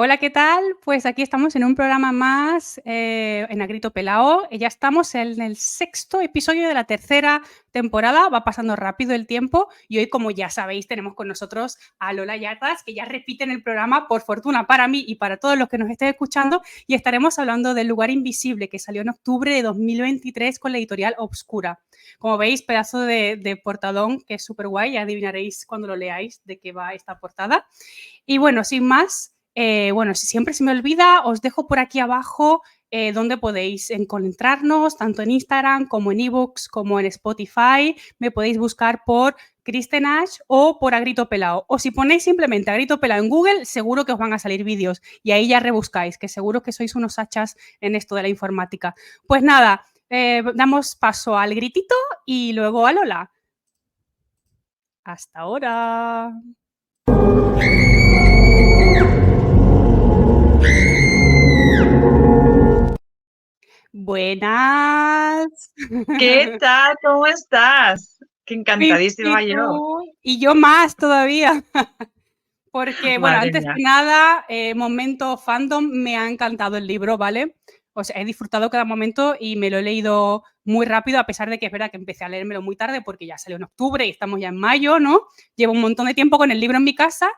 Hola, ¿qué tal? Pues aquí estamos en un programa más en Agrito Pelao. Ya estamos en el sexto episodio de la tercera temporada. Va pasando rápido el tiempo y hoy, como ya sabéis, tenemos con nosotros a Lola Yatas, que ya repiten el programa, por fortuna para mí y para todos los que nos estén escuchando, y estaremos hablando del Lugar Invisible, que salió en octubre de 2023 con la editorial Obscura. Como veis, pedazo de portadón, que es súper guay, ya adivinaréis cuando lo leáis de qué va esta portada. Y bueno, sin más, si siempre se me olvida, os dejo por aquí abajo donde podéis encontrarnos, tanto en Instagram como en ebooks, como en Spotify. Me podéis buscar por Kristen Ash o por Agrito Pelao. O si ponéis simplemente Agrito Pelao en Google, seguro que os van a salir vídeos y ahí ya rebuscáis, que seguro que sois unos hachas en esto de la informática. Pues nada, damos paso al gritito y luego a Lola. Hasta ahora. Buenas. ¿Qué tal? ¿Cómo estás? Qué Y encantadísima yo. tú, y yo más todavía. Porque, bueno, Madre antes mía. que nada, momento fandom, me ha encantado el libro, ¿vale? O sea, he disfrutado cada momento y me lo he leído muy rápido, a pesar de que es verdad que empecé a leérmelo muy tarde porque ya salió en octubre y estamos ya en mayo, ¿no? Llevo un montón de tiempo con el libro en mi casa,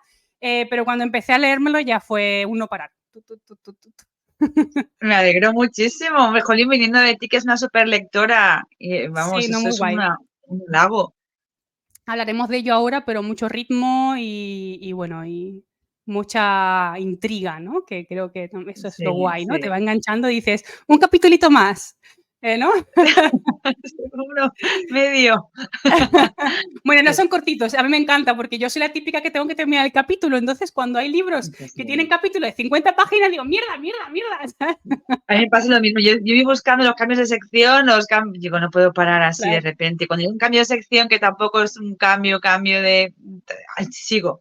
pero cuando empecé a leérmelo ya fue un no parar. Me alegro muchísimo. Jolín, viniendo de ti, que es una super lectora. Y, Sí, vamos, no, eso muy es guay. un halago. Hablaremos de ello ahora, pero mucho ritmo y bueno, y mucha intriga, ¿no? Que creo que eso es lo Sí, guay, ¿no? Te sí. va enganchando y dices, un capitulito más, ¿no? Uno, medio. Bueno, no Sí, son cortitos, a mí me encanta porque yo soy la típica que tengo que terminar el capítulo, entonces cuando hay libros pues que tienen sí. capítulos de 50 páginas, digo, mierda, mierda, mierda. A mí me pasa lo mismo. Yo voy buscando los cambios de sección, digo, no puedo parar así de Claro, repente. Cuando hay un cambio de sección que tampoco es un cambio de... Ay, sigo.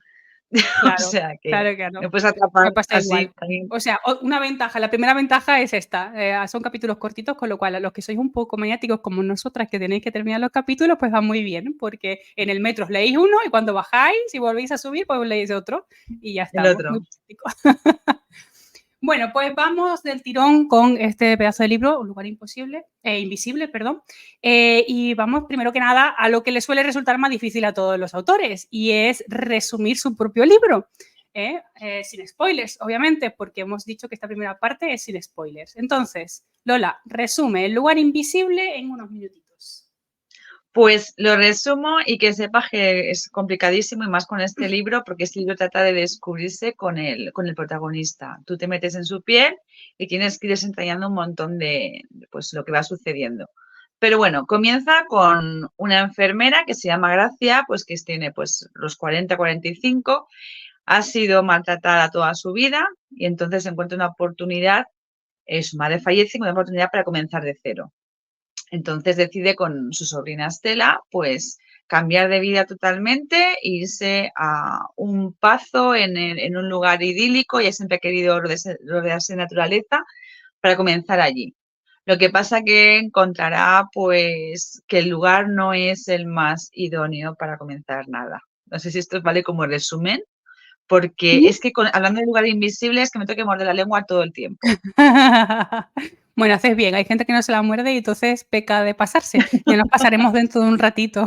O claro, sea que claro que no. me puedes atrapar Me pasa así igual. también. O sea, una ventaja, la primera ventaja es esta, son capítulos cortitos, con lo cual a los que sois un poco maniáticos como nosotras, que tenéis que terminar los capítulos, pues va muy bien, porque en el metro os leéis uno y cuando bajáis y volvéis a subir, pues os leéis otro y ya El estamos, muy otro. práctico. Bueno, pues vamos del tirón con este pedazo de libro, Un lugar imposible, invisible, perdón, y vamos primero que nada a lo que le suele resultar más difícil a todos los autores, y es resumir su propio libro. Sin spoilers, obviamente, porque hemos dicho que esta primera parte es sin spoilers. Entonces, Lola, resume El lugar invisible en unos minutitos. Pues lo resumo y que sepas que es complicadísimo y más con este libro, porque este libro trata de descubrirse con el protagonista. Tú te metes en su piel y tienes que ir desentrañando un montón de pues, lo que va sucediendo. Pero bueno, comienza con una enfermera que se llama Gracia, pues que tiene pues los 40, 45, ha sido maltratada toda su vida y entonces encuentra una oportunidad, su madre fallece y una oportunidad para comenzar de cero. Entonces decide con su sobrina Estela, pues cambiar de vida totalmente, irse a un pazo en un lugar idílico. Ella siempre ha querido rodearse de naturaleza para comenzar allí. Lo que pasa que encontrará pues que el lugar no es el más idóneo para comenzar nada. No sé si esto vale como resumen, porque ¿Sí? es que hablando de lugar invisible es que me tengo que morder la lengua todo el tiempo. Bueno, haces bien, hay gente que no se la muerde y entonces peca de pasarse. Ya nos pasaremos dentro de un ratito.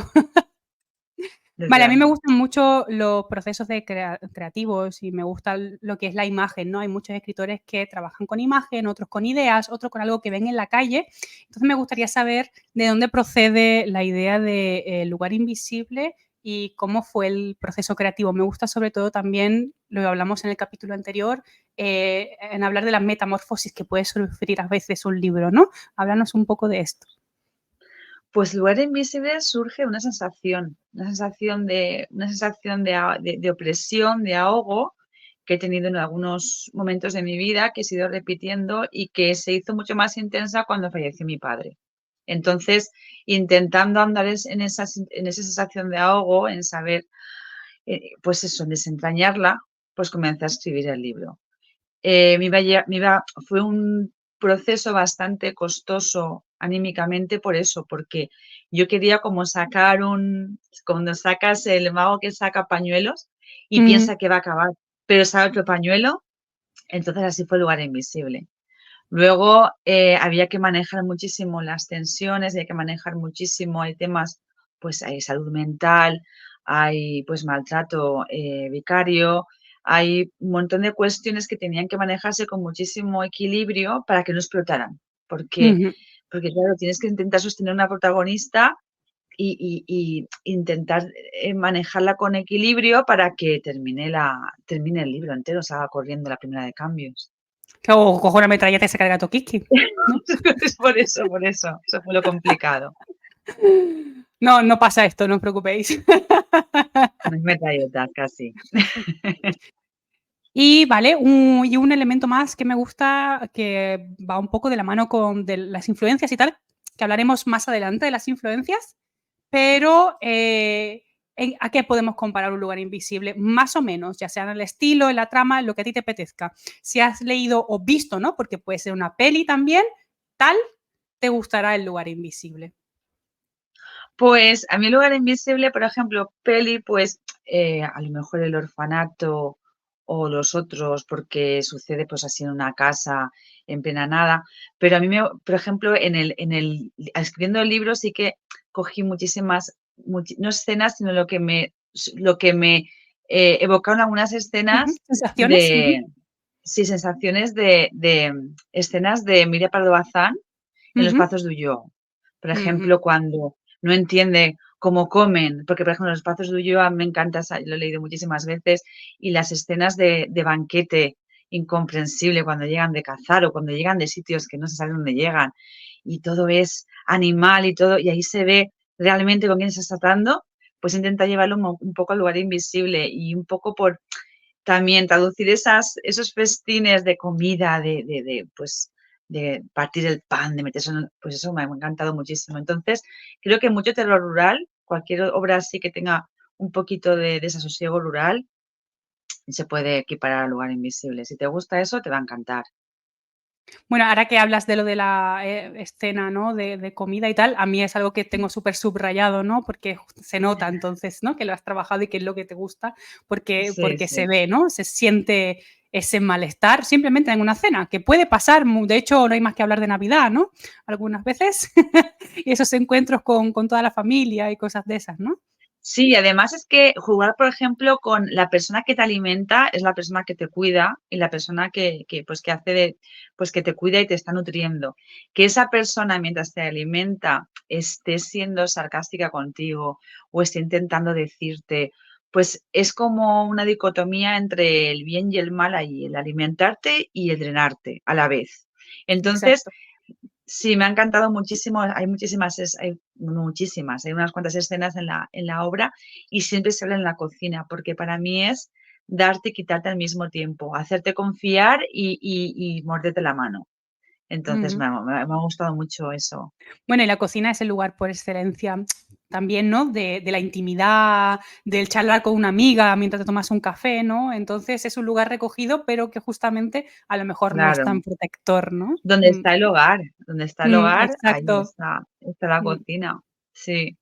Desde Vale, a mí me luego. gustan mucho los procesos de creativos y me gusta lo que es la imagen, ¿no? Hay muchos escritores que trabajan con imagen, otros con ideas, otros con algo que ven en la calle. Entonces me gustaría saber de dónde procede la idea de Lugar Invisible y cómo fue el proceso creativo. Me gusta sobre todo también, lo hablamos en el capítulo anterior, en hablar de la metamorfosis que puede sufrir a veces un libro, ¿no? Háblanos un poco de esto. Pues lugar invisible surge una sensación de opresión, de ahogo que he tenido en algunos momentos de mi vida, que he ido repitiendo y que se hizo mucho más intensa cuando falleció mi padre. Entonces, intentando andar en esa sensación de ahogo, en saber, pues eso, en desentrañarla, pues comencé a escribir el libro. Fue un proceso bastante costoso anímicamente por eso, porque yo quería como cuando sacas el mago que saca pañuelos y Mm, piensa que va a acabar, pero sale otro pañuelo, Entonces así fue El lugar invisible. Luego había que manejar muchísimo las tensiones, había que manejar muchísimo, hay temas, pues hay salud mental, hay pues maltrato vicario, hay un montón de cuestiones que tenían que manejarse con muchísimo equilibrio para que no explotaran. Porque, Ujú. porque claro, tienes que intentar sostener una protagonista y intentar manejarla con equilibrio para que termine el libro entero, salga corriendo la primera de cambios. O cojo una metralleta y se carga a Tokiski, ¿no? Es eso fue lo complicado. No, no pasa esto, no os preocupéis. No hay metralletas casi. Y vale, y un elemento más que me gusta, que va un poco de la mano con de las influencias y tal, que hablaremos más adelante de las influencias, pero ¿a qué podemos comparar Un lugar invisible? Más o menos, ya sea en el estilo, en la trama, en lo que a ti te apetezca. Si has leído o visto, ¿no? Porque puede ser una peli también, tal, te gustará El lugar invisible. Pues a mí El lugar invisible, por ejemplo, peli, pues a lo mejor El orfanato o Los otros, porque sucede pues así en una casa en plena nada. Pero a mí, por ejemplo, escribiendo el libro sí que cogí muchísimas, no escenas, sino lo que me evocaron algunas escenas ¿Sensaciones? de, sí, sensaciones de escenas de Emilia Pardo Bazán en Los Pazos de Ulloa. Por ejemplo, cuando no entiende cómo comen, porque, por ejemplo, Los Pazos de Ulloa me encanta, lo he leído muchísimas veces, y las escenas de banquete incomprensible cuando llegan de cazar o cuando llegan de sitios que no se sabe dónde llegan, y todo es animal y todo, y ahí se ve realmente con quién se está tratando, pues intenta llevarlo un poco al lugar invisible y un poco por también traducir esos festines de comida, pues, de partir el pan, de meterse pues eso me ha encantado muchísimo. Entonces, creo que mucho terror rural, cualquier obra así que tenga un poquito de desasosiego rural, se puede equiparar al lugar invisible. Si te gusta eso, te va a encantar. Bueno, ahora que hablas de lo de la escena, ¿no? De comida y tal, a mí es algo que tengo súper subrayado, ¿no? Porque se nota entonces, ¿no? Que lo has trabajado y que es lo que te gusta, porque, Sí, porque se sí. ve, ¿no? Se siente ese malestar simplemente en una cena, que puede pasar, de hecho no hay más que hablar de Navidad, ¿no? Algunas veces, y esos encuentros con toda la familia y cosas de esas, ¿no? Sí, además es que jugar, por ejemplo, con la persona que te alimenta es la persona que te cuida y la persona pues, que hace pues, que te cuida y te está nutriendo. Que esa persona, mientras te alimenta, esté siendo sarcástica contigo o esté intentando decirte, pues es como una dicotomía entre el bien y el mal ahí, el alimentarte y el drenarte a la vez. Entonces, Exacto. sí, me ha encantado muchísimo. Hay unas cuantas escenas en la obra y siempre se habla en la cocina, porque para mí es darte y quitarte al mismo tiempo, hacerte confiar y morderte la mano. Entonces Ujú. me ha gustado mucho eso. Bueno, y la cocina es el lugar por excelencia también, ¿no? De la intimidad, del charlar con una amiga mientras te tomas un café, ¿no? Entonces es un lugar recogido, pero que justamente a lo mejor no es Claro, tan protector, ¿no? donde está el hogar, ahí Exacto. está la Mm. cocina. Sí.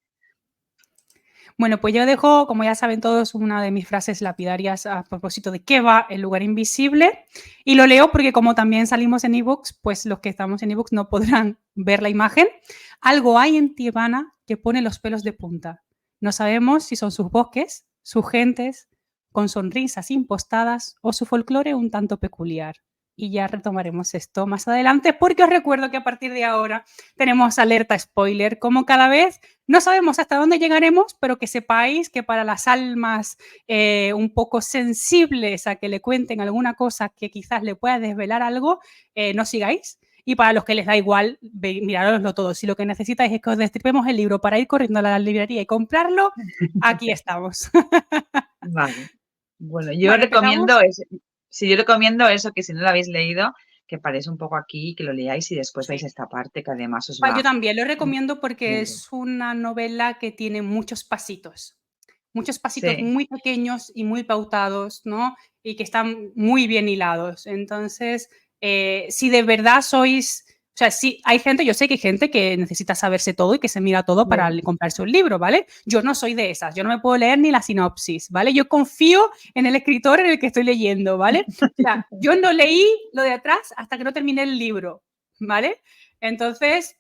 Bueno, pues yo dejo, como ya saben todos, una de mis frases lapidarias a propósito de qué va El lugar invisible. Y lo leo porque como también salimos en ebooks, pues los que estamos en ebooks no podrán ver la imagen. Algo hay en Tijuana que pone los pelos de punta. No sabemos si son sus bosques, sus gentes, con sonrisas impostadas o su folclore un tanto peculiar. Y ya retomaremos esto más adelante porque os recuerdo que a partir de ahora tenemos alerta spoiler, como cada vez no sabemos hasta dónde llegaremos, pero que sepáis que para las almas un poco sensibles a que le cuenten alguna cosa que quizás le pueda desvelar algo, no sigáis. Y para los que les da igual, mirároslo todo. Si lo que necesitáis es que os destripemos el libro para ir corriendo a la librería y comprarlo, aquí estamos. Vale. Bueno, yo Bueno, recomiendo empezamos. eso, sí, yo recomiendo eso, que si no lo habéis leído, que paréis un poco aquí, que lo leáis y después Sí. veis esta parte que además os Yo va. también lo recomiendo porque Claro. es una novela que tiene muchos pasitos Sí, muy pequeños y muy pautados, ¿no? Y que están muy bien hilados. Entonces, si de verdad sea, sí, hay gente, yo sé que hay gente que necesita saberse todo y que se mira todo para comprarse un libro, ¿vale? Yo no soy de esas, yo no me puedo leer ni la sinopsis, ¿vale? Yo confío en el escritor en el que estoy leyendo, ¿vale? O sea, yo no leí lo de atrás hasta que no terminé el libro, ¿vale? Entonces,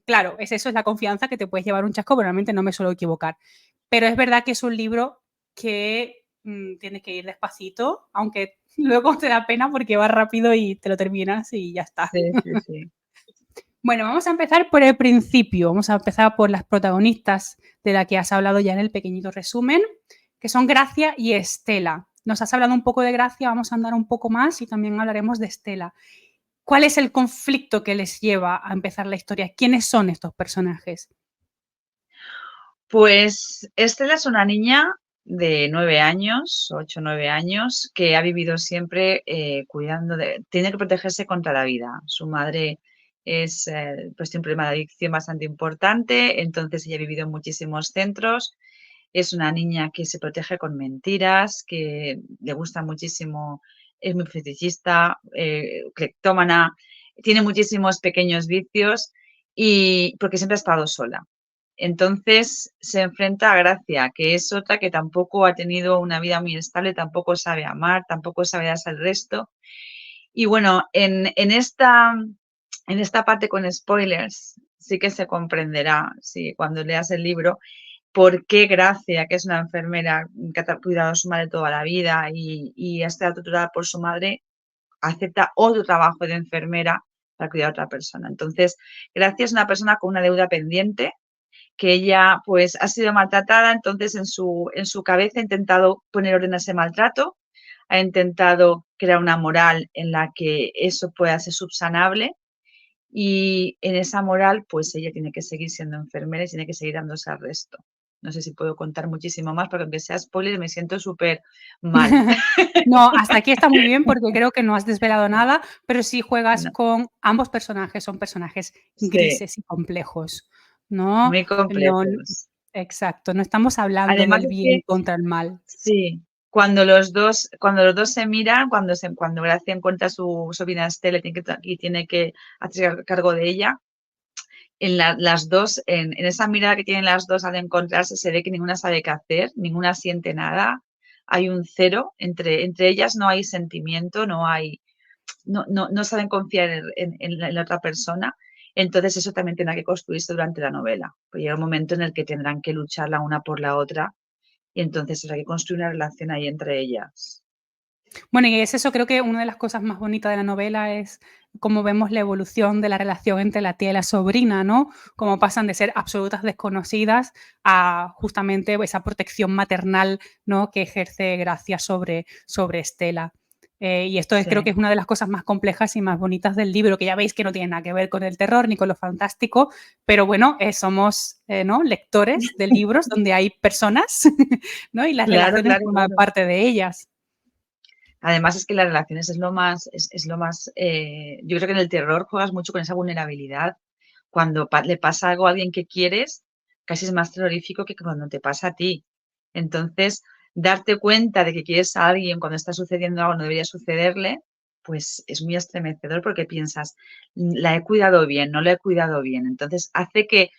claro, eso es la confianza que te puedes llevar un chasco, pero realmente no me suelo equivocar. Pero es verdad que es un libro que tienes que ir despacito, aunque luego te da pena porque va rápido y te lo terminas y ya está. Sí, sí, sí. Bueno, vamos a empezar por el principio. Vamos a empezar por las protagonistas de las que has hablado ya en el pequeñito resumen, que son Gracia y Estela. Nos has hablado un poco de Gracia, vamos a andar un poco más y también hablaremos de Estela. ¿Cuál es el conflicto que les lleva a empezar la historia? ¿Quiénes son estos personajes? Pues Estela es una niña de 9 años, 8 o 9 años, que ha vivido siempre cuidando tiene que protegerse contra la vida. Su madre pues tiene un problema de adicción bastante importante, entonces ella ha vivido en muchísimos centros. Es una niña que se protege con mentiras, que le gusta muchísimo, es muy fetichista, cleptómana, tiene muchísimos pequeños vicios y porque siempre ha estado sola. Entonces se enfrenta a Gracia, que es otra que tampoco ha tenido una vida muy estable, tampoco sabe amar, tampoco sabe darse al resto. Y bueno, en esta parte con spoilers sí que se comprenderá, sí, cuando leas el libro, por qué Gracia, que es una enfermera que ha cuidado a su madre toda la vida y ha estado tutorada por su madre, acepta otro trabajo de enfermera para cuidar a otra persona. Entonces, Gracia es una persona con una deuda pendiente que ella pues ha sido maltratada, entonces en su cabeza ha intentado poner orden a ese maltrato, ha intentado crear una moral en la que eso pueda ser subsanable y en esa moral pues ella tiene que seguir siendo enfermera y tiene que seguir dándose al resto. No sé si puedo contar muchísimo más, porque aunque sea spoiler me siento súper mal. No, hasta aquí está muy bien porque creo que no has desvelado nada, pero sí juegas No, con ambos personajes, son personajes sí, grises y complejos, ¿no? muy No, complejos. exacto, no estamos hablando Además del es que bien contra el mal. sí, cuando los dos se miran, cuando Gracia encuentra a su sobrina Estela y tiene que hacer cargo de ella, las dos, en esa mirada que tienen las dos al encontrarse, se ve que ninguna sabe qué hacer, ninguna siente nada, hay un cero, entre ellas no hay sentimiento, no saben confiar en la otra persona. Entonces eso también tendrá que construirse durante la novela. Pues llega un momento en el que tendrán que luchar la una por la otra y entonces habrá que construir una relación ahí entre ellas. Bueno, y es eso, creo que una de las cosas más bonitas de la novela es cómo vemos la evolución de la relación entre la tía y la sobrina, ¿no? Cómo pasan de ser absolutas desconocidas a justamente esa protección maternal, ¿no? Que ejerce Gracia sobre Estela. Y esto creo que Sí, es una de las cosas más complejas y más bonitas del libro, que ya veis que no tiene nada que ver con el terror ni con lo fantástico, pero bueno, somos ¿no? lectores de libros donde hay personas, ¿no? Y las claro, relaciones claro, forman claro. parte de ellas. Además es que las relaciones es lo más, yo creo que en el terror juegas mucho con esa vulnerabilidad. Cuando le pasa algo a alguien que quieres, casi es más terrorífico que cuando te pasa a ti. Entonces, darte cuenta de que quieres a alguien cuando está sucediendo algo no debería sucederle, pues es muy estremecedor porque piensas, la he cuidado bien, no la he cuidado bien. Entonces, hace que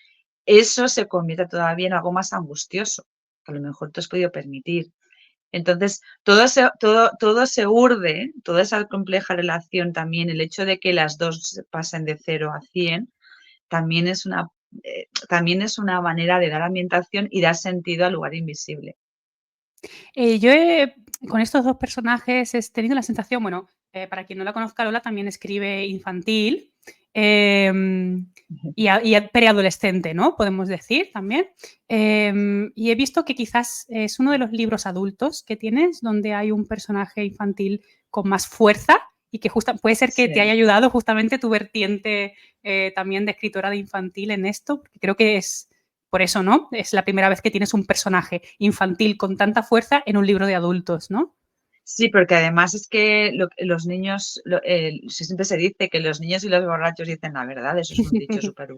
eso se convierta todavía en algo más angustioso, que a lo mejor te has podido permitir. Entonces, todo se urde, toda esa compleja relación también, el hecho de que las dos pasen de 0 a 100, también también es una manera de dar ambientación y dar sentido al lugar invisible. Yo con estos dos personajes he tenido la sensación, bueno, para quien no la conozca, Lola también escribe infantil em, y preadolescente, ¿no? Podemos decir también. Y he visto que quizás es uno de los libros adultos que tienes donde hay un personaje infantil con más fuerza y que puede ser que te haya Sí. ayudado justamente tu vertiente también de escritora de infantil en esto, porque creo que es por eso, ¿no? Es la primera vez que tienes un personaje infantil con tanta fuerza en un libro de adultos, ¿no? Sí, porque además es que los niños, siempre se dice que los niños y los borrachos dicen la verdad, eso es un dicho súper.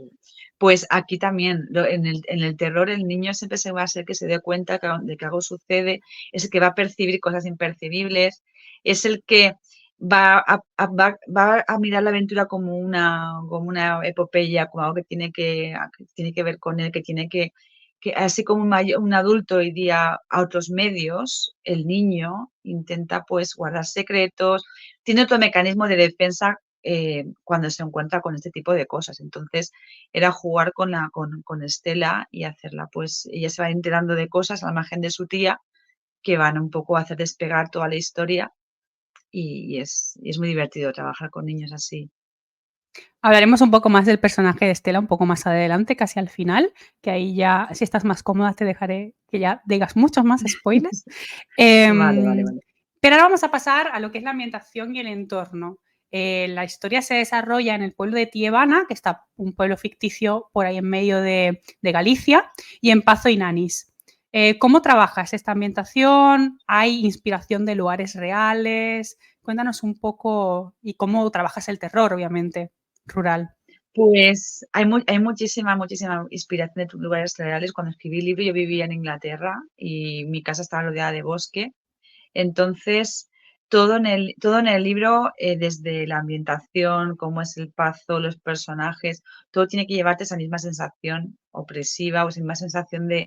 Pues aquí también, en el terror, el niño siempre se va a ser que se dé cuenta de que algo sucede, es el que va a percibir cosas impercibibles, es el que va a mirar la aventura como una epopeya, como algo que tiene que ver con él, que así como un adulto iría a otros medios, el niño intenta pues guardar secretos, tiene otro mecanismo de defensa cuando se encuentra con este tipo de cosas. Entonces era jugar con Estela y hacerla, pues ella se va enterando de cosas a la margen de su tía que van un poco a hacer despegar toda la historia y es muy divertido trabajar con niños así. Hablaremos un poco más del personaje de Estela un poco más adelante, casi al final, que ahí ya, si estás más cómoda, te dejaré que ya digas muchos más spoilers. Vale, vale, Em, vale. pero ahora vamos a pasar a lo que es la ambientación y el entorno. La historia se desarrolla en el pueblo de Tiebana, que está un pueblo ficticio por ahí en medio de Galicia, y en Pazo y Nanis. ¿Cómo trabajas esta ambientación? ¿Hay inspiración de lugares reales? Cuéntanos un poco y cómo trabajas el terror, obviamente, rural. Pues hay muchísima inspiración de lugares reales. Cuando escribí el libro yo vivía en Inglaterra y mi casa estaba rodeada de bosque. Entonces, todo en el libro, desde la ambientación, cómo es el pazo, los personajes, todo tiene que llevarte esa misma sensación opresiva o esa misma sensación que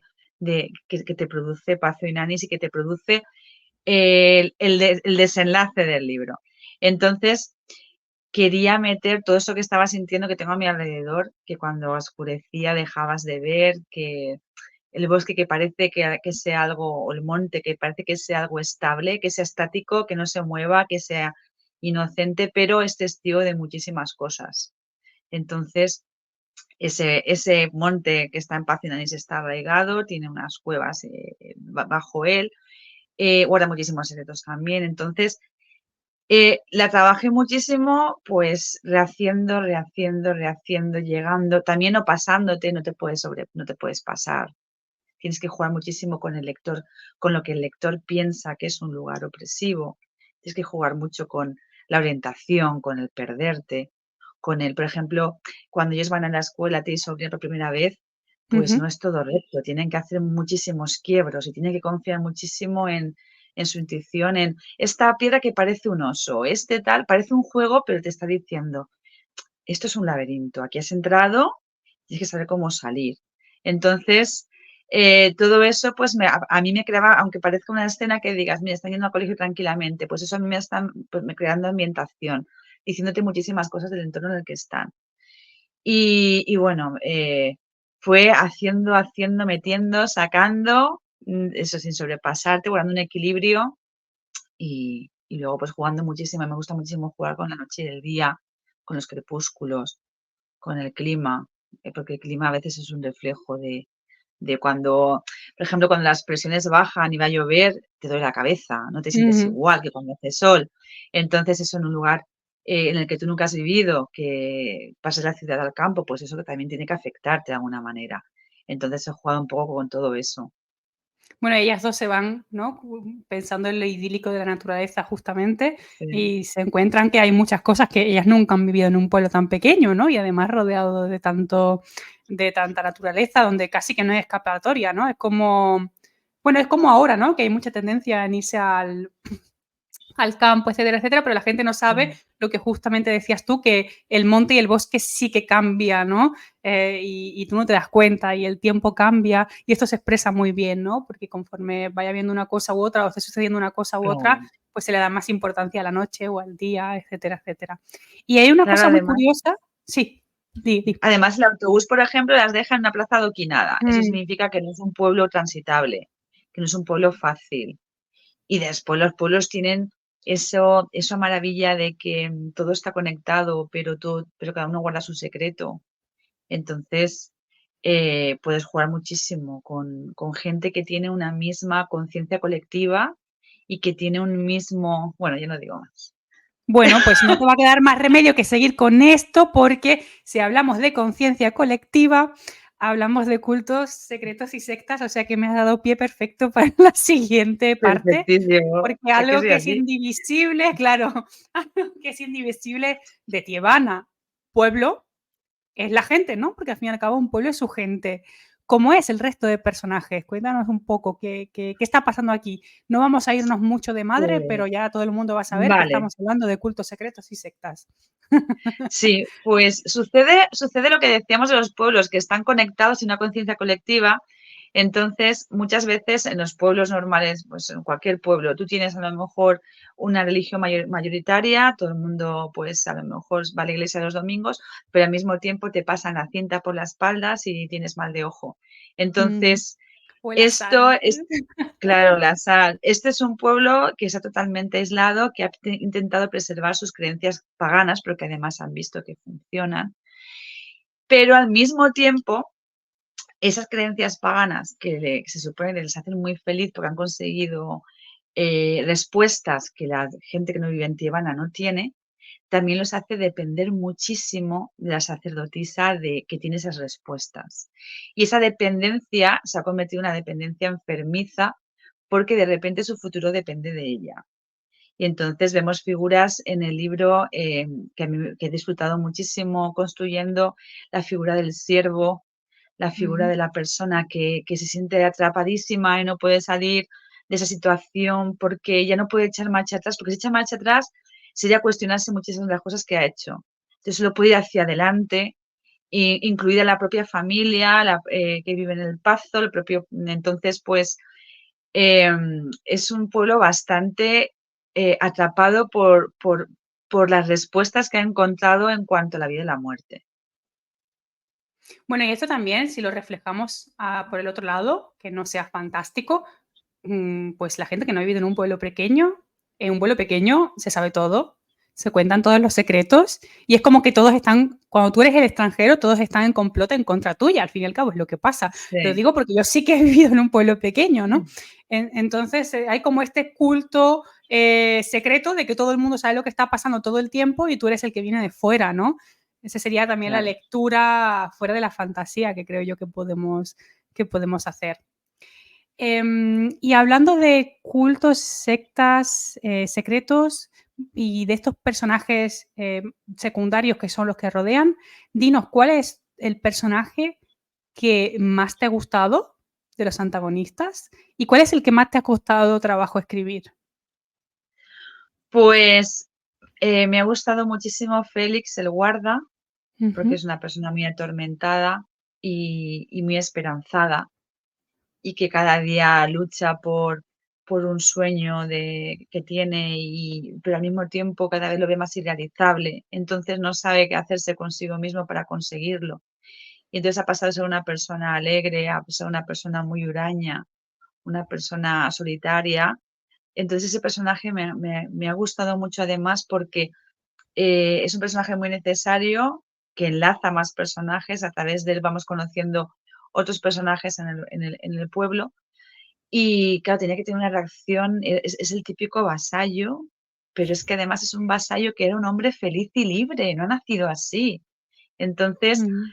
te produce Pazo y Nanis y que te produce el desenlace del libro. Entonces, quería meter todo eso que estaba sintiendo que tengo a mi alrededor, que cuando oscurecía dejabas de ver, que el bosque que parece que sea algo, o el monte que parece que sea algo estable, que sea estático, que no se mueva, que sea inocente, pero es testigo de muchísimas cosas. Entonces, ese monte que está en Pacinanis está arraigado, tiene unas cuevas bajo él, guarda muchísimos secretos también. Entonces, la trabajé muchísimo, pues rehaciendo, llegando, también no pasándote, no te puedes pasar. Tienes que jugar muchísimo con el lector, con lo que el lector piensa que es un lugar opresivo. Tienes que jugar mucho con la orientación, con el perderte, con el, por ejemplo, cuando ellos van a la escuela, te y sobrina por primera vez, pues Ujú. no es todo recto, tienen que hacer muchísimos quiebros y tienen que confiar muchísimo en su intuición, en esta piedra que parece un oso, este tal, parece un juego, pero te está diciendo, esto es un laberinto, aquí has entrado, tienes que saber cómo salir. Entonces, todo eso, pues a mí me creaba, aunque parezca una escena que digas, mira, están yendo al colegio tranquilamente, pues eso a mí me está pues, me creando ambientación, diciéndote muchísimas cosas del entorno en el que están. Y bueno, fue metiendo, sacando, eso sin sobrepasarte, guardando un equilibrio y luego pues jugando muchísimo. Me gusta muchísimo jugar con la noche y el día, con los crepúsculos, con el clima, porque el clima a veces es un reflejo de cuando, por ejemplo, cuando las presiones bajan y va a llover, te duele la cabeza, no te sientes Ujú. igual que cuando hace sol. Entonces, eso en un lugar en el que tú nunca has vivido, que pases la ciudad al campo, pues eso que también tiene que afectarte de alguna manera. Entonces, he jugado un poco con todo eso. Bueno, ellas dos se van, ¿no? Pensando en lo idílico de la naturaleza justamente Sí, y se encuentran que hay muchas cosas que ellas nunca han vivido en un pueblo tan pequeño, ¿no? Y además rodeado de tanta naturaleza, donde casi que no hay escapatoria, ¿no? Es como, bueno, es como ahora, ¿no? Que hay mucha tendencia en irse al campo, etcétera, etcétera, pero la gente no sabe sí, lo que justamente decías tú, que el monte y el bosque sí que cambia, ¿no? Y tú no te das cuenta y el tiempo cambia y esto se expresa muy bien, ¿no? Porque conforme vaya viendo una cosa u otra o esté sucediendo una cosa u otra, claro. pues se le da más importancia a la noche o al día, etcétera, etcétera. Y hay una Claro, cosa muy además, curiosa, sí, di, di. además el autobús, por ejemplo, las deja en una plaza adoquinada. Eso Mm, significa que no es un pueblo transitable, que no es un pueblo fácil. Y después los pueblos tienen esa maravilla de que todo está conectado, pero cada uno guarda su secreto. Entonces, puedes jugar muchísimo con gente que tiene una misma conciencia colectiva y que tiene un mismo, bueno, yo no digo más. Bueno, pues no te va a quedar más remedio que seguir con esto, porque si hablamos de conciencia colectiva, hablamos de cultos secretos y sectas, o sea que me has dado pie perfecto para la siguiente parte, Perfectísimo. porque Es que algo soy que es así. indivisible, claro, algo que es indivisible de Tiebana, pueblo, es la gente, ¿no? Porque al fin y al cabo un pueblo es su gente. ¿cómo es el resto de personajes? Cuéntanos un poco qué está pasando aquí. No vamos a irnos mucho de madre, Pues, pero ya todo el mundo va a saber que vale. estamos hablando de cultos secretos y sectas. Sí, pues sucede lo que decíamos de los pueblos, que están conectados en una conciencia colectiva. Entonces, muchas veces en los pueblos normales, pues en cualquier pueblo, tú tienes a lo mejor una religión mayoritaria, todo el mundo pues a lo mejor va a la iglesia los domingos, pero al mismo tiempo te pasan la cinta por la espalda y tienes mal de ojo. Mm, Entonces, o el azar. esto es, claro, la sal. Este es un pueblo que está totalmente aislado, que ha intentado preservar sus creencias paganas, porque además han visto que funcionan, pero al mismo tiempo, esas creencias paganas que se supone que les hacen muy feliz porque han conseguido respuestas que la gente que no vive en Tibana no tiene, también los hace depender muchísimo de la sacerdotisa que tiene esas respuestas. Y esa dependencia se ha convertido en una dependencia enfermiza porque de repente su futuro depende de ella. Y entonces vemos figuras en el libro que he disfrutado muchísimo construyendo, la figura del siervo, la figura Ujú. de la persona que se siente atrapadísima y no puede salir de esa situación porque ya no puede echar marcha atrás, porque si echa marcha atrás sería cuestionarse muchísimas de las cosas que ha hecho. Entonces solo puede ir hacia adelante, incluida la propia familia que vive en el Pazo, el propio, entonces pues es un pueblo bastante atrapado por las respuestas que ha encontrado en cuanto a la vida y la muerte. Bueno, y esto también, si lo reflejamos por el otro lado, que no sea fantástico, pues la gente que no ha vivido en un pueblo pequeño se sabe todo, se cuentan todos los secretos y es como que todos están, cuando tú eres el extranjero, todos están en complot en contra tuya, al fin y al cabo es lo que pasa. Lo Sí, digo porque yo sí que he vivido en un pueblo pequeño, ¿no? Entonces hay como este culto secreto de que todo el mundo sabe lo que está pasando todo el tiempo y tú eres el que viene de fuera, ¿no? Esa sería también la claro. lectura fuera de la fantasía que creo yo que podemos hacer. Y hablando de cultos, sectas, secretos y de estos personajes secundarios que son los que rodean, dinos, ¿cuál es el personaje que más te ha gustado de los antagonistas? ¿Y cuál es el que más te ha costado trabajo escribir? Pues me ha gustado muchísimo Félix el guarda, porque Ujú. es una persona muy atormentada y muy esperanzada y que cada día lucha por un sueño que tiene, pero al mismo tiempo cada vez lo ve más irrealizable. Entonces no sabe qué hacerse consigo mismo para conseguirlo. Y entonces ha pasado de ser una persona alegre a ser una persona muy huraña, una persona solitaria. Entonces ese personaje me ha gustado mucho además porque es un personaje muy necesario que enlaza más personajes, a través de él vamos conociendo otros personajes en el pueblo y claro, tenía que tener una reacción, es el típico vasallo, pero es que además es un vasallo que era un hombre feliz y libre, no ha nacido así. Entonces, Mm.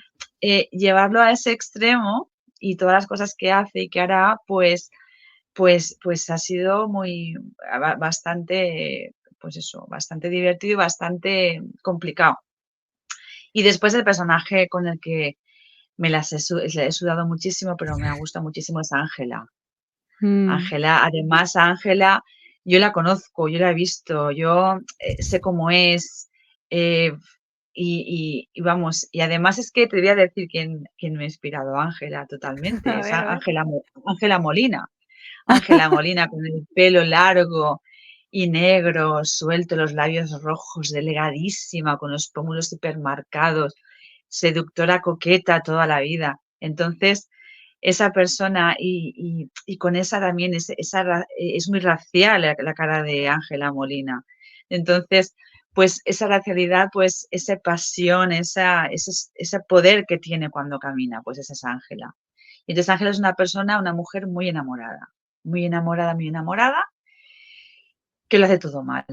llevarlo a ese extremo y todas las cosas que hace y que hará, pues ha sido bastante, pues eso, bastante divertido y bastante complicado. Y después el personaje con el que he sudado muchísimo, pero me ha gustado muchísimo es Ángela. Mm. Ángela, además, Ángela, yo la conozco, yo la he visto, yo sé cómo es, eh, y vamos, y además es que te voy a decir quién me ha inspirado, Ángela, totalmente, A es ver, a ver. Ángela Molina. Ángela Molina con el pelo largo y negro, suelto, los labios rojos, delgadísima, con los pómulos hipermarcados, seductora, coqueta toda la vida. Entonces, esa persona y con esa también, es muy racial la cara de Ángela Molina. Entonces, pues esa racialidad, pues esa pasión, ese poder que tiene cuando camina, pues esa es Ángela. Y entonces Ángela es una persona, una mujer muy enamorada, muy enamorada, que lo hace todo mal.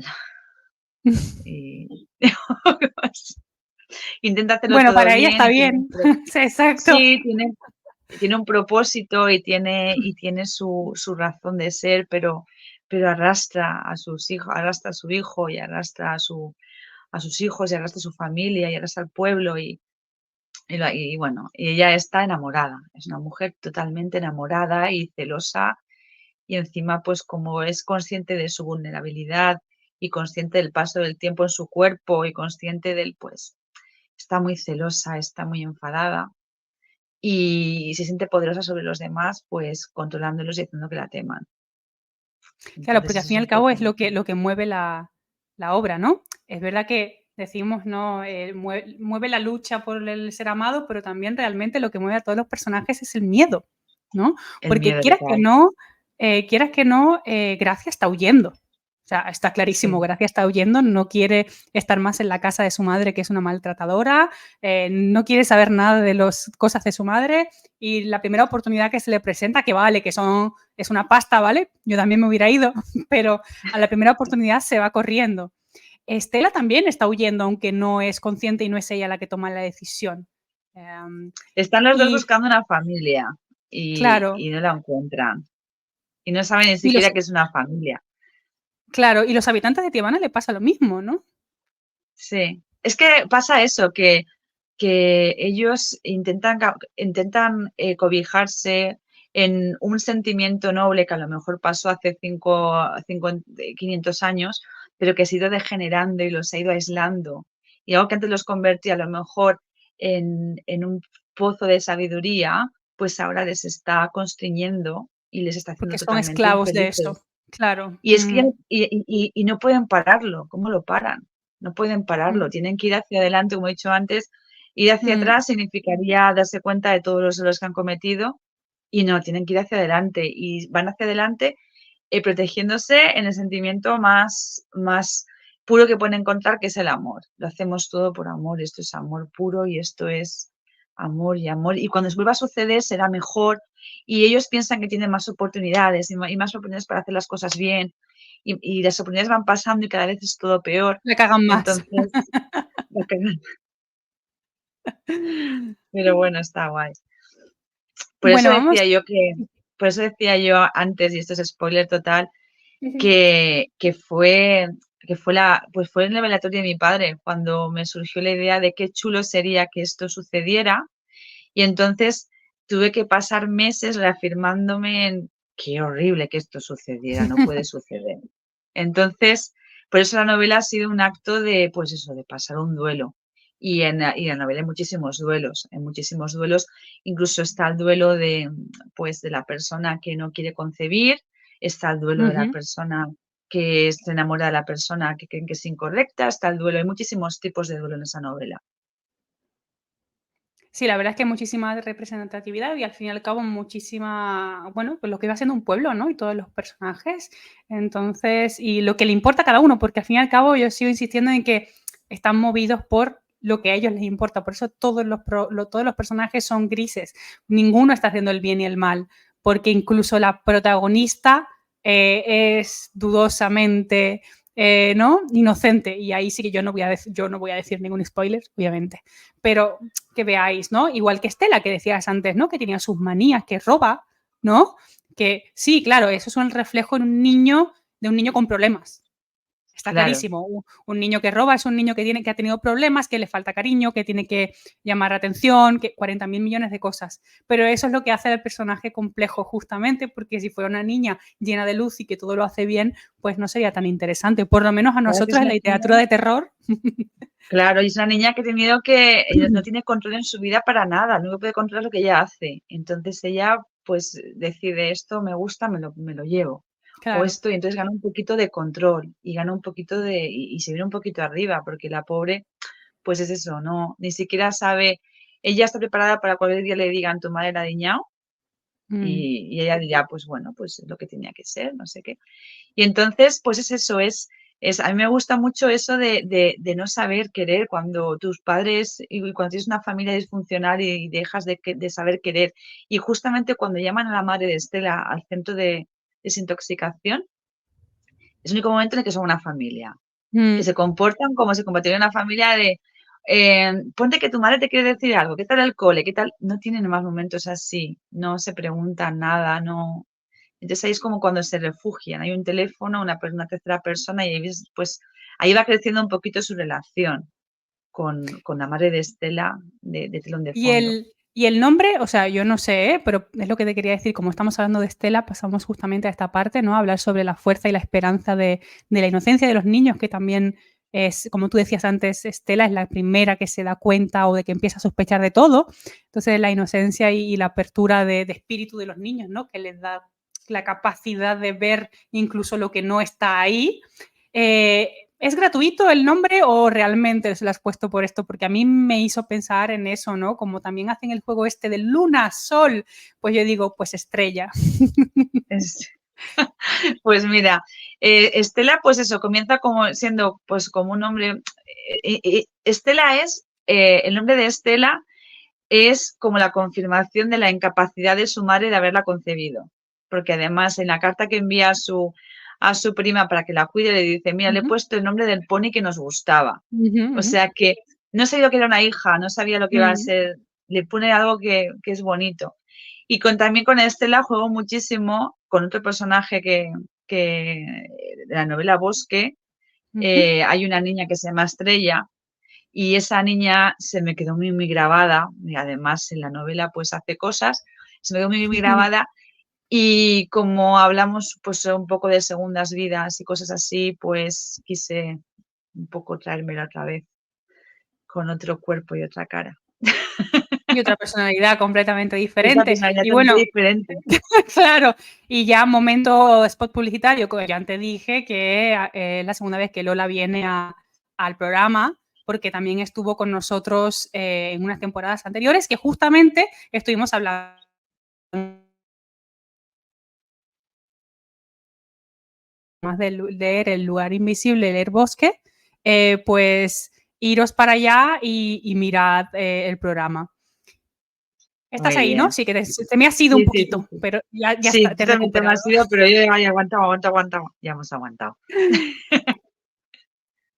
Y intenta hacerlo Bueno, todo para ella bien está y bien. Sí, exacto. sí, tiene un propósito y tiene su razón de ser, pero arrastra a sus hijos, arrastra a su hijo y arrastra a sus hijos y arrastra a su familia y arrastra al pueblo Y bueno, y ella está enamorada, es una mujer totalmente enamorada y celosa y encima, pues como es consciente de su vulnerabilidad y consciente del paso del tiempo en su cuerpo y consciente del, pues está muy celosa, está muy enfadada y se siente poderosa sobre los demás, pues controlándolos y haciendo que la teman. Claro, Entonces porque al eso fin es y un al cabo poco es lo que mueve la obra, ¿no? Es verdad que decimos, ¿no? Mueve la lucha por el ser amado, pero también realmente lo que mueve a todos los personajes es el miedo, ¿no? el Porque miedo total. quieras que no, Gracia está huyendo. O sea, está clarísimo, Sí, Gracia está huyendo, no quiere estar más en la casa de su madre, que es una maltratadora, no quiere saber nada de las cosas de su madre y la primera oportunidad que se le presenta, que vale, es una pasta, ¿vale? Yo también me hubiera ido, pero a la primera oportunidad se va corriendo. Estela también está huyendo, aunque no es consciente y no es ella la que toma la decisión. están los dos Y buscando una familia claro, y no la encuentran. Y no saben ni y los, siquiera que es una familia. claro, y los habitantes de Tijuana le pasa lo mismo, ¿no? Sí. Es que pasa eso, que ellos intentan cobijarse en un sentimiento noble que a lo mejor pasó hace 500 años, pero que se ha ido degenerando y los ha ido aislando. Y algo que antes los convertía a lo mejor en un pozo de sabiduría, pues ahora les está constriñendo y les está haciendo Porque son totalmente esclavos de infelices. eso. Claro. Y es que y no pueden pararlo. ¿Cómo lo paran? No pueden pararlo. Mm, Tienen que ir hacia adelante, como he dicho antes. Ir hacia mm, atrás significaría darse cuenta de todos los errores que han cometido y no, tienen que ir hacia adelante. Y van hacia adelante protegiéndose en el sentimiento más puro que pueden encontrar, que es el amor. Lo hacemos todo por amor. Esto es amor puro y esto es amor y amor. Y cuando vuelva a suceder será mejor y ellos piensan que tienen más oportunidades y más oportunidades para hacer las cosas bien y las oportunidades van pasando y cada vez es todo peor. le cagan más. Entonces, pero bueno, está guay. Por eso Bueno, vamos. decía yo por eso decía yo antes, y esto es spoiler total, que, que fue, pues fue el revelatorio de mi padre cuando me surgió la idea de qué chulo sería que esto sucediera. Y entonces tuve que pasar meses reafirmándome en qué horrible que esto sucediera, no puede suceder. Entonces, por eso la novela ha sido un acto de, pues eso, de pasar un duelo. Y en la novela hay muchísimos duelos, incluso está el duelo de, pues, de la persona que no quiere concebir, está el duelo de la Ujú. persona que se enamora de la persona que creen que es incorrecta, está el duelo, hay muchísimos tipos de duelo en esa novela. Sí, la verdad es que hay muchísima representatividad y al fin y al cabo muchísima, bueno, pues lo que iba siendo un pueblo, ¿no? Y todos los personajes. Entonces, y lo que le importa a cada uno, porque al fin y al cabo yo sigo insistiendo en que están movidos por lo que a ellos les importa. Por eso todos los personajes son grises. Ninguno está haciendo el bien y el mal, porque incluso la protagonista es dudosamente, ¿no? Inocente. Y ahí sí que yo no voy a decir ningún spoiler, obviamente. Pero que veáis, ¿no? Igual que Estela, que decías antes, ¿no? Que tenía sus manías, que roba, ¿no? Que sí, claro, eso es un reflejo en un niño, de un niño con problemas. Está Claro. clarísimo. Un niño que roba es un niño que ha tenido problemas, que le falta cariño, que tiene que llamar atención, que 40.000 millones de cosas. Pero eso es lo que hace al personaje complejo, justamente, porque si fuera una niña llena de luz y que todo lo hace bien, pues no sería tan interesante. Por lo menos a Claro que es nosotros en una la niña. literatura de terror. Claro, y es una niña que ha tenido que, ella no tiene control en su vida para nada, no puede controlar lo que ella hace. Entonces ella pues decide esto, me gusta, me lo llevo. O Claro. esto, y entonces gana un poquito de control y gana un poquito y se viene un poquito arriba, porque la pobre, pues es eso, no, ni siquiera sabe, ella está preparada para cualquier día le digan tu madre la ha diñao Mm. y ella dirá, pues bueno, pues es lo que tenía que ser, no sé qué. Y entonces, pues es eso, a mí me gusta mucho eso de no saber querer cuando tus padres y cuando tienes una familia disfuncional y dejas de saber querer. Y justamente cuando llaman a la madre de Estela al centro de desintoxicación, es el único momento en el que son una familia, que Mm. se comportan como se comportaría una familia de, ponte que tu madre te quiere decir algo, ¿qué tal el cole? ¿Qué tal? No tienen más momentos así, no se preguntan nada, no, entonces ahí es como cuando se refugian, hay un teléfono, una tercera persona y ahí, pues, ahí va creciendo un poquito su relación. con la madre de Estela de telón de Y fondo. el nombre, o sea, yo no sé, pero es lo que te quería decir, como estamos hablando de Estela, pasamos justamente a esta parte, ¿no? A hablar sobre la fuerza y la esperanza de la inocencia de los niños, que también es, como tú decías antes, Estela es la primera que se da cuenta o de que empieza a sospechar de todo. Entonces, la inocencia y la apertura de espíritu de los niños, ¿no? Que les da la capacidad de ver incluso lo que no está ahí. ¿Es gratuito el nombre o realmente se lo has puesto por esto? Porque a mí me hizo pensar en eso, ¿no? Como también hacen el juego este de luna, sol, pues yo digo, pues estrella. Pues mira, Estela, pues eso, comienza como siendo pues como un nombre. Estela es, el nombre de Estela es como la confirmación de la incapacidad de su madre de haberla concebido. Porque además en la carta que envía a su prima para que la cuide, le dice, mira, le he puesto el nombre del pony que nos gustaba. O sea que no sabía que era una hija, no sabía lo que iba a ser, le pone algo que es bonito. Y también con Estela juego muchísimo con otro personaje de la novela Bosque. Hay una niña que se llama Estrella y esa niña se me quedó muy, muy grabada. Y además en la novela pues hace cosas, se me quedó muy, muy grabada. Y como hablamos pues un poco de segundas vidas y cosas así, pues quise un poco traérmela otra vez con otro cuerpo y otra cara. Y otra personalidad completamente Otra diferente. personalidad Y totalmente bueno, diferente. claro, y ya momento spot publicitario, que ya te dije que es la segunda vez que Lola viene al programa, porque también estuvo con nosotros en unas temporadas anteriores, que justamente estuvimos hablando más de leer El lugar invisible, leer Bosque, pues iros para allá y mirad el programa. Estás Muy ahí, ¿no? bien. Sí, que te me has ido un Sí, sí, sí, poquito, sí. pero ya Sí, está, te tú he también te me recuperado. has ido, pero yo he aguantado. Ya hemos aguantado.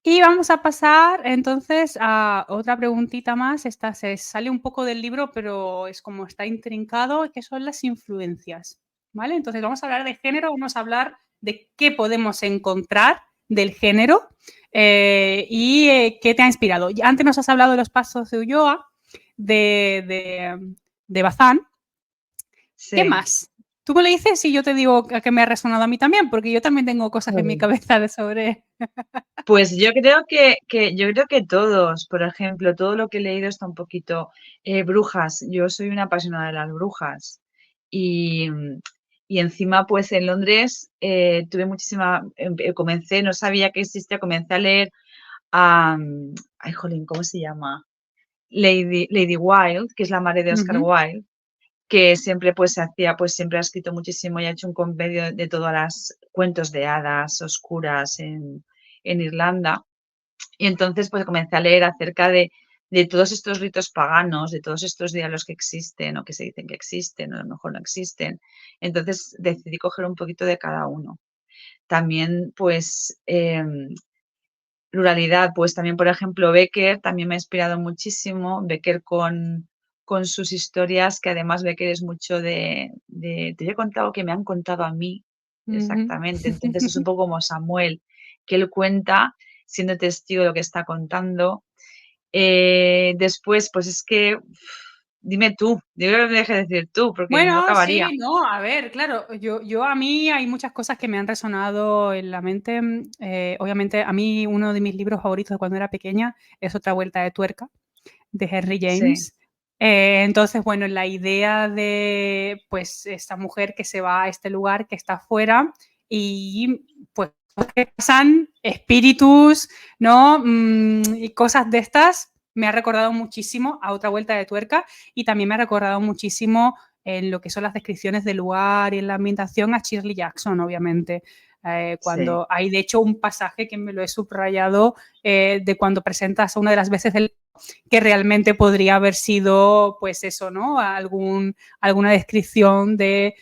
Y vamos a pasar entonces a otra preguntita más. Esta se sale un poco del libro, pero es como está intrincado, que son las influencias, ¿vale? Entonces vamos a hablar de género, vamos a hablar de qué podemos encontrar del género y qué te ha inspirado. Antes nos has hablado de los pasos de Ulloa, de Bazán. ¿Qué Sí. más? Tú me lo dices y yo te digo que me ha resonado a mí también, porque yo también tengo cosas en mi cabeza de sobre... Pues yo creo yo creo que todos, por ejemplo, todo lo que he leído está un poquito brujas. Yo soy una apasionada de las brujas y, y encima, pues en Londres tuve comencé, no sabía que existía, comencé a leer a, ay, jolín, ¿cómo se llama? Lady Wilde, que es la madre de Oscar Wilde, que siempre pues se hacía, pues siempre ha escrito muchísimo y ha hecho un compendio de todas las cuentos de hadas oscuras en Irlanda. Y entonces pues comencé a leer acerca de todos estos ritos paganos, de todos estos diálogos que existen o que se dicen que existen o a lo mejor no existen. Entonces decidí coger un poquito de cada uno. También pues pluralidad, pues también por ejemplo Becker también me ha inspirado muchísimo, Becker con sus historias, que además Becker es mucho te he contado que me han contado a mí, exactamente, entonces es un poco como Samuel, que él cuenta siendo testigo de lo que está contando. Después, pues es que, dime tú, yo creo que me dejes de decir tú, porque no Bueno, acabaría. sí, no, a ver, claro, yo a mí hay muchas cosas que me han resonado en la mente. Obviamente, a mí uno de mis libros favoritos de cuando era pequeña es Otra vuelta de tuerca, de Henry Sí, James. Entonces, bueno, la idea de, pues, esta mujer que se va a este lugar que está afuera y, pues, que pasan espíritus, ¿no? Y cosas de estas me ha recordado muchísimo a Otra vuelta de tuerca y también me ha recordado muchísimo en lo que son las descripciones del lugar y en la ambientación a Shirley Jackson, obviamente. sí, Cuando hay, de hecho, un pasaje que me lo he subrayado de cuando presentas una de las veces que realmente podría haber sido, pues eso, ¿no? Alguna descripción de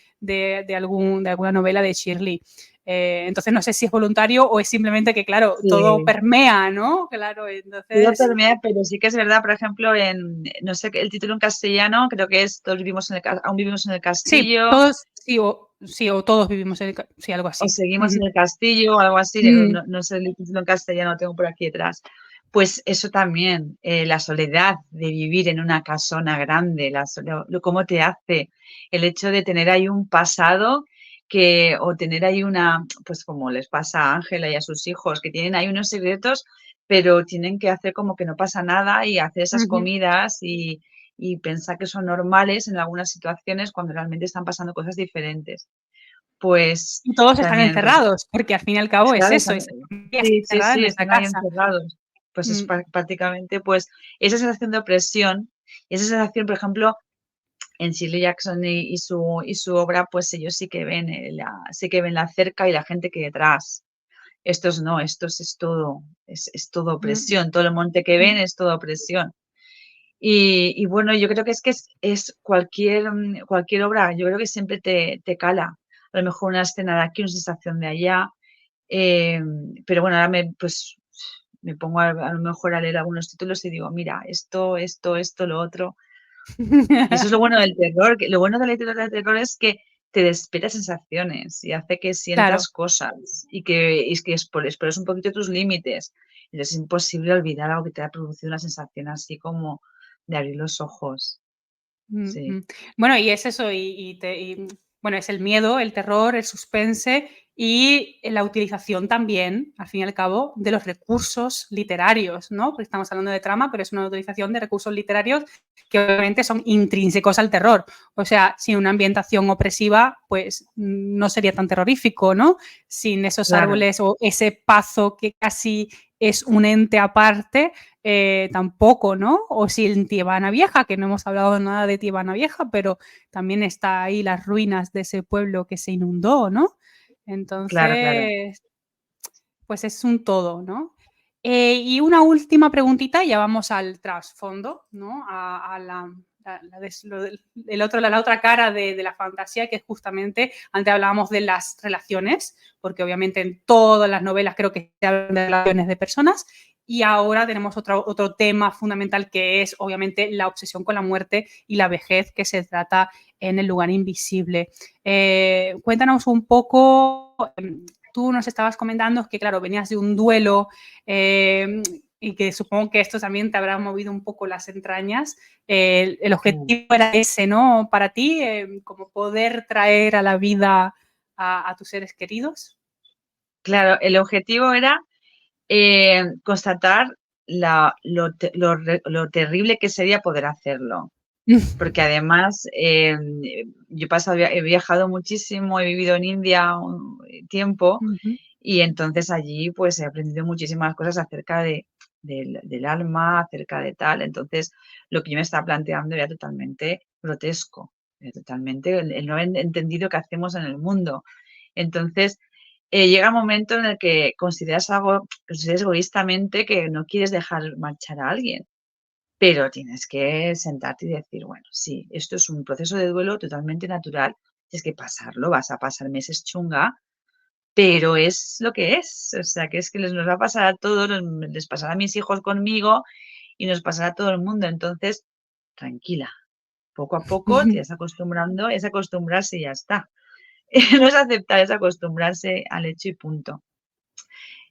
alguna novela de Shirley. Entonces no sé si es voluntario o es simplemente que, claro, todo sí. permea, ¿no? Claro, Todo entonces... permea, pero sí que es verdad, por ejemplo, no sé, el título en castellano, creo que es Aún vivimos en el Sí, castillo, todos, sí, o todos vivimos en sí, algo o así. seguimos en el castillo, o algo así, Mm. no sé el título en castellano, lo tengo por aquí detrás. Pues eso también, la soledad de vivir en una casona grande, cómo te hace el hecho de tener ahí un pasado o tener ahí pues como les pasa a Ángela y a sus hijos, que tienen ahí unos secretos, pero tienen que hacer como que no pasa nada y hacer esas Ujú. comidas y pensar que son normales en algunas situaciones cuando realmente están pasando cosas diferentes. Pues Y todos están también, pues encerrados, porque al fin y al cabo es claro, eso, esa familia está sí, sí, encerrada en sí, esa están ahí casa. encerrados. Pues es Mm, prácticamente, pues, esa sensación de opresión, esa sensación, por ejemplo, en Shirley Jackson y su obra, pues ellos sí que ven la cerca y la gente que hay detrás. Estos no, estos es todo mm, opresión, todo el monte que ven mm. es todo opresión. Y bueno, yo creo que es cualquier obra, yo creo que siempre te cala. A lo mejor una escena de aquí, una sensación de allá, pero bueno, ahora pues, me pongo a lo mejor a leer algunos títulos y digo, mira, esto, lo otro. Y eso es lo bueno del terror, lo bueno de la literatura del terror es que te despierta sensaciones y hace que Claro. sientas cosas y que explores un poquito tus límites. Entonces es imposible olvidar algo que te ha producido una sensación así como de abrir los ojos. Sí, Ujú. Bueno, y es eso, bueno, es el miedo, el terror, el suspense y la utilización también, al fin y al cabo, de los recursos literarios, ¿no? Porque estamos hablando de trama, pero es una utilización de recursos literarios que obviamente son intrínsecos al terror. O sea, sin una ambientación opresiva, pues no sería tan terrorífico, ¿no? Sin esos claro. árboles o ese pazo que casi es un ente aparte, tampoco, ¿no? O si en Tiebana Vieja, que no hemos hablado nada de Tiebana Vieja, pero también está ahí las ruinas de ese pueblo que se inundó, ¿no? Claro, claro. Entonces, pues es un todo, ¿no? Y una última preguntita, ya vamos al trasfondo, ¿no? A la otra cara de la fantasía, que es justamente, antes hablábamos de las relaciones, porque obviamente en todas las novelas creo que se hablan de relaciones de personas, y ahora tenemos otro tema fundamental que es obviamente la obsesión con la muerte y la vejez que se trata en El lugar invisible. Cuéntanos un poco, tú nos estabas comentando que, claro, venías de un duelo y que supongo que esto también te habrá movido un poco las entrañas. El Sí. objetivo era ese, ¿no? Para ti, como poder traer a la vida a tus seres queridos. Claro, el objetivo era constatar lo terrible que sería poder hacerlo. Porque además he viajado muchísimo, he vivido en India un tiempo Ujú. y entonces allí pues he aprendido muchísimas cosas acerca del alma, acerca de tal. Entonces lo que yo me estaba planteando era totalmente grotesco, era totalmente el no haber entendido qué hacemos en el mundo. Entonces llega un momento en el que consideras egoístamente que no quieres dejar marchar a alguien. Pero tienes que sentarte y decir, bueno, sí, esto es un proceso de duelo totalmente natural, tienes que pasarlo, vas a pasar meses chunga, pero es lo que es. O sea, que es que nos va a pasar a todos, les pasará a mis hijos conmigo y nos pasará a todo el mundo. Entonces, tranquila, poco a poco te vas acostumbrando, es acostumbrarse y ya está. No es aceptar, es acostumbrarse al hecho y punto.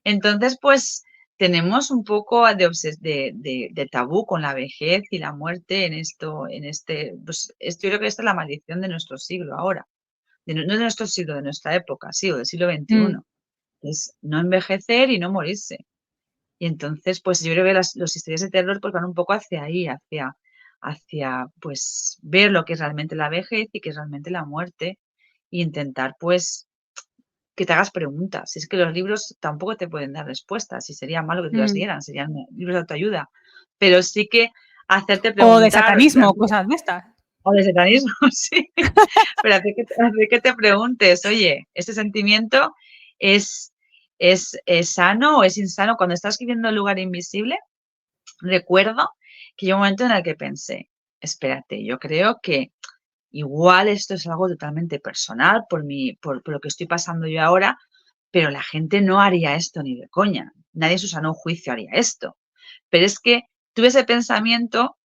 Entonces, pues tenemos un poco de tabú con la vejez y la muerte pues yo creo que esta es la maldición de nuestro siglo ahora, no de nuestro siglo, de nuestra época, sí, o del siglo Mm, XXI, es no envejecer y no morirse. Y entonces, pues yo creo que los historias de terror pues van un poco hacia ahí, hacia pues ver lo que es realmente la vejez y qué es realmente la muerte e intentar pues que te hagas preguntas. Si es que los libros tampoco te pueden dar respuestas, y sería malo que te las mm. dieran, serían libros de autoayuda. Pero sí que hacerte O de preguntar, satanismo, cosas de estas. o de satanismo, sí, pero hacer que te preguntes, oye, ¿este sentimiento es, es sano o es insano? Cuando estás escribiendo El lugar invisible, recuerdo que llegó un momento en el que pensé, espérate, yo creo que igual esto es algo totalmente personal por lo que estoy pasando yo ahora, pero la gente no haría esto ni de coña. Nadie en su sano juicio haría esto. Pero es que tuve ese pensamiento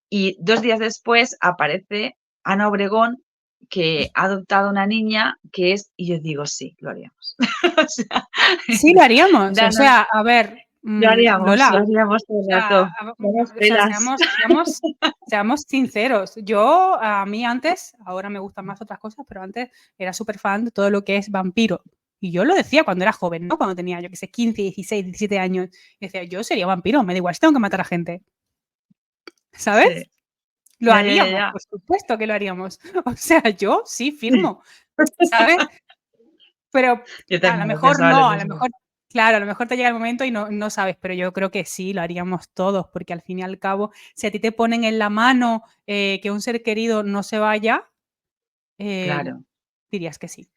y 2 días después aparece Ana Obregón, que ha adoptado una niña y yo digo: "Sí, lo haríamos". O sea, Sí, lo haríamos. O danos sea, a ver, Lola, lo haríamos todo el rato. Damos o sea, pelas. seamos sinceros. Yo, a mí antes, ahora me gustan más otras cosas, pero antes era súper fan de todo lo que es vampiro. Y yo lo decía cuando era joven, ¿no? Cuando tenía, yo qué sé, 15, 16, 17 años. Y decía, yo sería vampiro, me da igual si tengo que matar a gente. ¿Sabes? Sí. Lo Ya, ya, ya, haríamos, ya. por supuesto que lo haríamos. O sea, yo sí firmo, ¿sabes? Pero Yo a lo también mejor pensaba lo no, a lo mismo. mejor, claro, a lo mejor te llega el momento y no sabes, pero yo creo que sí, lo haríamos todos, porque al fin y al cabo, si a ti te ponen en la mano que un ser querido no se vaya, Claro. dirías que sí.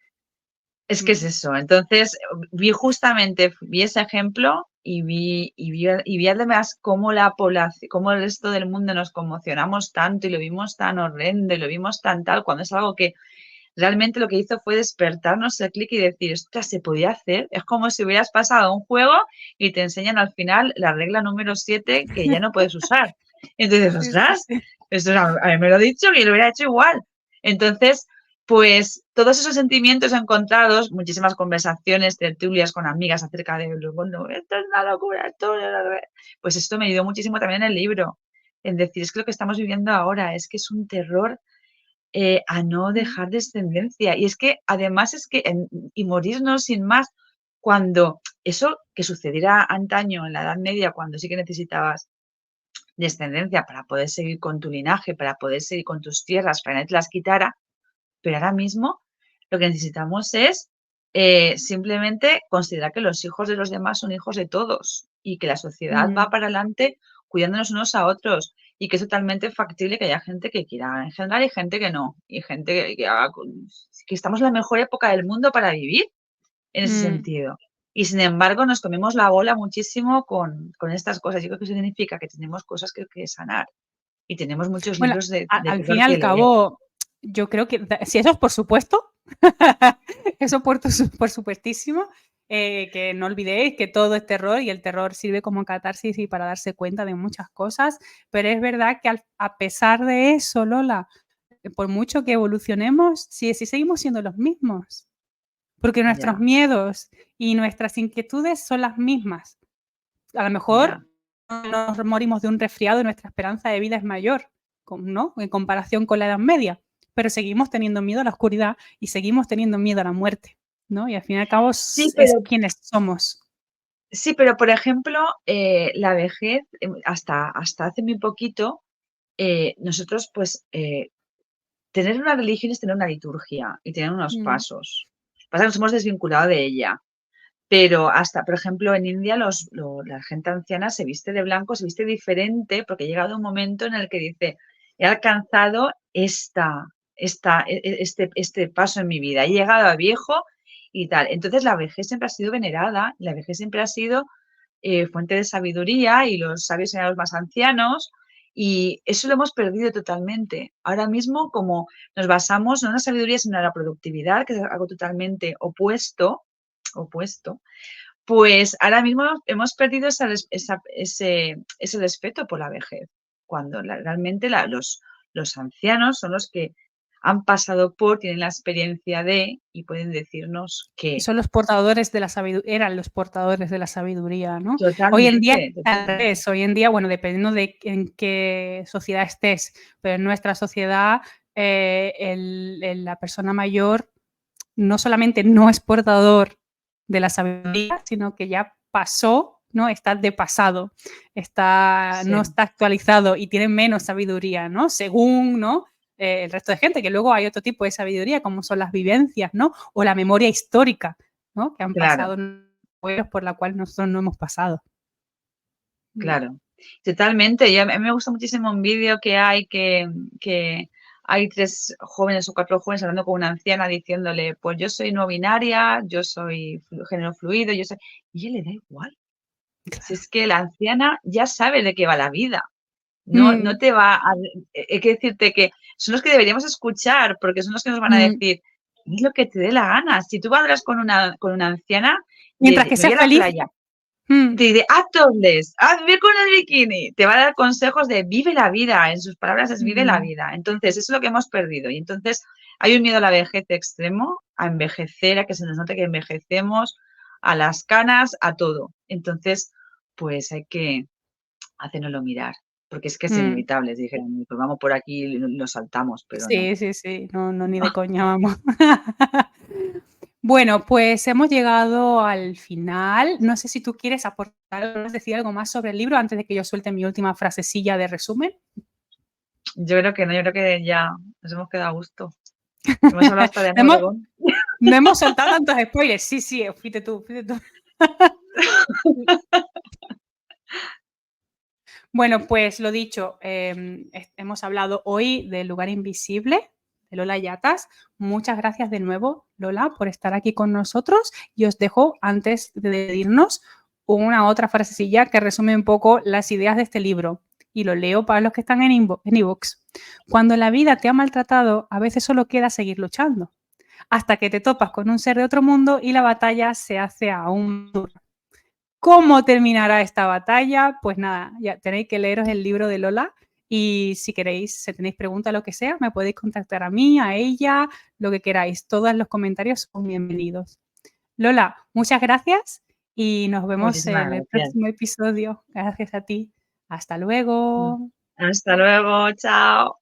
Es que es Mm. eso. Entonces, vi ese ejemplo y vi además cómo la población, cómo el resto del mundo nos conmocionamos tanto y lo vimos tan horrendo y lo vimos tan tal, cuando es algo que realmente lo que hizo fue despertarnos el clic y decir, ostras, se podía hacer. Es como si hubieras pasado un juego y te enseñan al final la regla número 7 que ya no puedes usar. Entonces, Sí, sí, ostras, sí. esto a mí me lo he dicho y lo hubiera hecho igual. Entonces, pues todos esos sentimientos encontrados, muchísimas conversaciones, tertulias con amigas acerca de, bueno, esto es una locura, pues esto me ayudó muchísimo también en el libro, en decir, es que lo que estamos viviendo ahora es que es un terror a no Mm, dejar descendencia. Y es que además es que, y morirnos sin más, cuando eso que sucediera antaño en la Edad Media, cuando sí que necesitabas descendencia para poder seguir con tu linaje, para poder seguir con tus tierras, para que nadie te las quitara, pero ahora mismo lo que necesitamos es simplemente considerar que los hijos de los demás son hijos de todos y que la sociedad va mm, para adelante cuidándonos unos a otros y que es totalmente factible que haya gente que quiera engendrar y gente que no, y gente que estamos en la mejor época del mundo para vivir en ese mm. sentido. Y sin embargo nos comemos la bola muchísimo con estas cosas. Yo creo que eso significa que tenemos cosas que sanar y tenemos muchos Bueno, libros de al fin y terror al que leer. cabo, yo creo que si eso es por supuesto, eso por supuestísimo, que no olvidéis que todo es terror y el terror sirve como catarsis y para darse cuenta de muchas cosas, pero es verdad que a pesar de eso, Lola, por mucho que evolucionemos, sí seguimos siendo los mismos, porque nuestros Ya, miedos y nuestras inquietudes son las mismas. A lo ya. mejor nos morimos de un resfriado y nuestra esperanza de vida es mayor, ¿no? En comparación con la Edad Media, pero seguimos teniendo miedo a la oscuridad y seguimos teniendo miedo a la muerte, ¿no? Y al fin y al cabo Sí, es quienes somos. sí, pero por ejemplo, la vejez, hasta hace muy poquito, nosotros, pues, tener una religión es tener una liturgia y tener unos Mm, pasos. Pasa que nos hemos desvinculado de ella. Pero hasta, por ejemplo, en India la gente anciana se viste de blanco, se viste diferente, porque ha llegado un momento en el que dice, he alcanzado este paso en mi vida, he llegado a viejo y tal. Entonces la vejez siempre ha sido venerada, la vejez siempre ha sido fuente de sabiduría y los sabios eran los más ancianos y eso lo hemos perdido totalmente. Ahora mismo, como nos basamos no en la sabiduría, sino en la productividad, que es algo totalmente opuesto, pues ahora mismo hemos perdido ese respeto por la vejez, cuando realmente los ancianos son los que han pasado por, tienen la experiencia de y pueden decirnos y que son los portadores de la sabiduría, eran los portadores de la sabiduría, ¿no? Hoy en día, totalmente, totalmente. hoy en día, bueno, dependiendo de en qué sociedad estés, pero en nuestra sociedad, la persona mayor no solamente no es portador de la sabiduría, sino que ya pasó, ¿no? Está de pasado, no Sí, está actualizado y tiene menos sabiduría, ¿no? Según, ¿no? El resto de gente, que luego hay otro tipo de sabiduría, como son las vivencias, ¿no? O la memoria histórica, ¿no? Que han claro, pasado por la cual nosotros no hemos pasado. claro. Totalmente. Y a mí me gusta muchísimo un vídeo que hay que hay 3 jóvenes o 4 jóvenes hablando con una anciana diciéndole, pues yo soy no binaria, yo soy género fluido, yo soy... Y a él le da igual. Si Claro. es que la anciana ya sabe de qué va la vida. No Mm, te va a... Hay que decirte que son los que deberíamos escuchar, porque son los que nos van a mm. decir, haz lo que te dé la gana. Si tú hablas con una anciana, Mientras que me voy seas a la feliz, playa, mm, te dice, haz topless, haz ve con el bikini. Te va a dar consejos de vive la vida. En sus palabras es vive la mm. vida. Entonces, eso es lo que hemos perdido. Y entonces hay un miedo a la vejez extremo, a envejecer, a que se nos note que envejecemos, a las canas, a todo. Entonces, pues hay que hacérnoslo mirar, porque es que es Mm. inevitable. Dijeron, pues vamos por aquí y lo saltamos, pero no. Sí, sí, sí, no, no, ni de coña, vamos. Bueno, pues hemos llegado al final. No sé si tú quieres aportar, decir algo más sobre el libro antes de que yo suelte mi última frasecilla de resumen. Yo creo que no, yo creo que ya nos hemos quedado a gusto. Hemos hablado hasta de Ana Hemos, Obregón. no hemos soltado tantos spoilers. Sí, sí, fíjate tú, fíjate tú. Bueno, pues lo dicho, hemos hablado hoy del lugar invisible de Lola Yatas. Muchas gracias de nuevo, Lola, por estar aquí con nosotros. Y os dejo, antes de irnos, una otra frasecilla que resume un poco las ideas de este libro. Y lo leo para los que están en iVoox. Cuando la vida te ha maltratado, a veces solo queda seguir luchando, hasta que te topas con un ser de otro mundo y la batalla se hace aún más dura. ¿Cómo terminará esta batalla? Pues nada, ya tenéis que leeros el libro de Lola y si queréis, si tenéis preguntas, lo que sea, me podéis contactar a mí, a ella, lo que queráis. Todos los comentarios son bienvenidos. Lola, muchas gracias y nos vemos Muchísimas en el gracias. próximo episodio. Gracias a ti. Hasta luego. Hasta luego, chao.